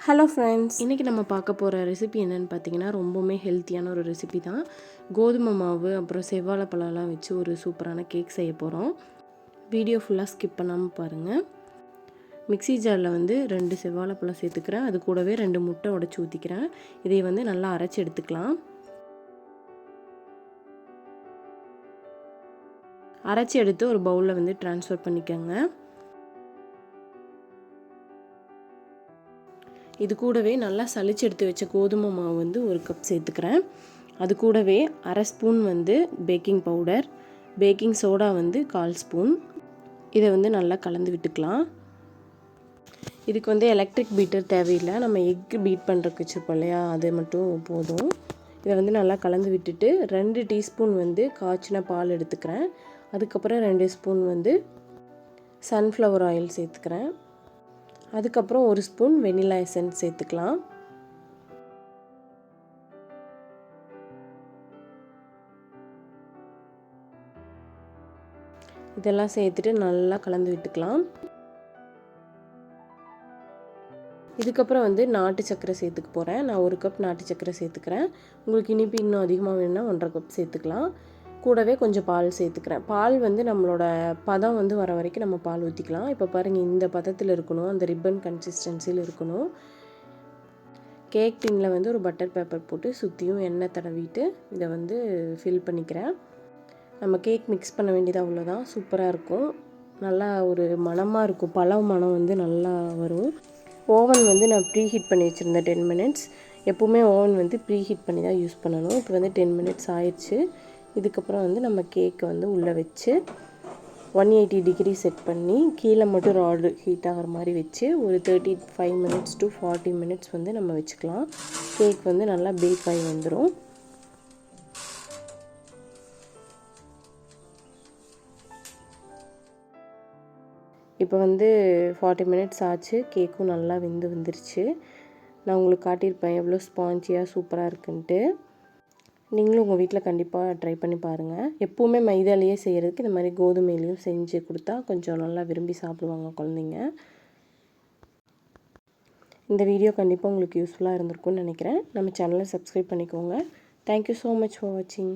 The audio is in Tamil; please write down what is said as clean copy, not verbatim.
ஹலோ ஃப்ரெண்ட்ஸ், இன்றைக்கி நம்ம பார்க்க போகிற ரெசிபி என்னென்னு பார்த்தீங்கன்னா ரொம்பவுமே ஹெல்த்தியான ஒரு ரெசிபி தான். கோதுமை மாவு அப்புறம் செவ்வாழைப்பழம்லாம் வச்சு ஒரு சூப்பரான கேக் செய்ய போகிறோம். வீடியோ ஃபுல்லாக ஸ்கிப் பண்ணாமல் பாருங்கள். மிக்ஸி ஜாரில் 2 செவ்வாழைப்பழம் சேர்த்துக்கிறேன். அது கூடவே 2 முட்டை உடைச்சி ஊற்றிக்கிறேன். இதை நல்லா அரைச்சி எடுத்துக்கலாம். அரைச்சி எடுத்து ஒரு பவுலில் ட்ரான்ஸ்ஃபர் பண்ணிக்கோங்க. இது கூடவே நல்லா சளிச்சு எடுத்து வச்ச கோதுமை மாவு 1 கப் சேர்த்துக்கிறேன். அது கூடவே அரை spoon baking powder, baking soda 1/4 spoon. இதை நல்லா கலந்து விட்டுக்கலாம். இதுக்கு எலக்ட்ரிக் பீட்டர் தேவையில்லை. நம்ம எக்கு பீட் பண்ணுறதுக்கு வச்சுருப்போம் இல்லையா, அது மட்டும் போதும். இதை நல்லா கலந்து விட்டுட்டு 2 டீஸ்பூன் காய்ச்சின பால் எடுத்துக்கிறேன். அதுக்கப்புறம் 2 ஸ்பூன் சன்ஃப்ளவர் ஆயில் சேர்த்துக்கிறேன். அதுக்கப்புறம் 1 ஸ்பூன் வெனிலா எசன்ஸ் சேர்த்துக்கலாம். இதெல்லாம் சேர்த்துட்டு நல்லா கலந்து விட்டுக்கலாம். இதுக்கப்புறம் நாட்டு சர்க்கரை சேர்த்துக்க போகிறேன். நான் 1 கப் நாட்டு சர்க்கரை சேர்த்துக்கிறேன். உங்களுக்கு இனிப்பு இன்னும் அதிகமாக வேணும்னா 1.5 கப் சேர்த்துக்கலாம். கூடவே கொஞ்சம் பால் சேர்த்துக்கிறேன். பால் நம்மளோட பதம் வர வரைக்கும் நம்ம பால் ஊற்றிக்கலாம். இப்போ பாருங்கள், இந்த பதத்தில் இருக்கணும், அந்த ரிப்பன் கன்சிஸ்டன்சியில் இருக்கணும். கேக் டின்னில் ஒரு பட்டர் பேப்பர் போட்டு சுற்றியும் எண்ணெய் தடவிட்டு இதை ஃபில் பண்ணிக்கிறேன். நம்ம கேக் மிக்ஸ் பண்ண வேண்டியது அவ்வளோதான். சூப்பராக இருக்கும். நல்லா ஒரு மணமாக இருக்கும். பழம் மணம் நல்லா வரும். ஓவன் நான் ப்ரீ ஹீட் பண்ணி வச்சுருந்தேன் 10 மினிட்ஸ். எப்போவுமே ஓவன் ப்ரீ ஹீட் பண்ணி தான் யூஸ் பண்ணணும். இப்போ 10 மினிட்ஸ் ஆயிடுச்சு. இதுக்கப்புறம் நம்ம கேக்கை உள்ளே வச்சு 180 டிகிரி செட் பண்ணி கீழே மட்டும் ராடு ஹீட் ஆகிற மாதிரி வச்சு ஒரு 35 மினிட்ஸ் to 40 மினிட்ஸ் நம்ம வச்சுக்கலாம். கேக் நல்லா பேக் ஆகி வந்துடும். இப்போ 40 மினிட்ஸ் ஆச்சு. கேக்கும் நல்லா வந்துருச்சு. நான் உங்களுக்கு காட்டியிருப்பேன் எவ்வளோ ஸ்பாஞ்சியாக சூப்பராக இருக்குன்ட்டு. நீங்களும் உங்கள் வீட்டில் கண்டிப்பாக ட்ரை பண்ணி பாருங்கள். எப்போவுமே மைதாலேயே செய்கிறதுக்கு இந்த மாதிரி கோதுமையிலையும் செஞ்சு கொடுத்தா கொஞ்சம் நல்லா விரும்பி சாப்பிடுவாங்க குழந்தைங்க. இந்த வீடியோ கண்டிப்பாக உங்களுக்கு யூஸ்ஃபுல்லாக இருந்திருக்கும்னு நினைக்கிறேன். நம்ம சேனலை சப்ஸ்கிரைப் பண்ணிக்கோங்க. தேங்க்யூ ஸோ மச் ஃபார் வாட்சிங்.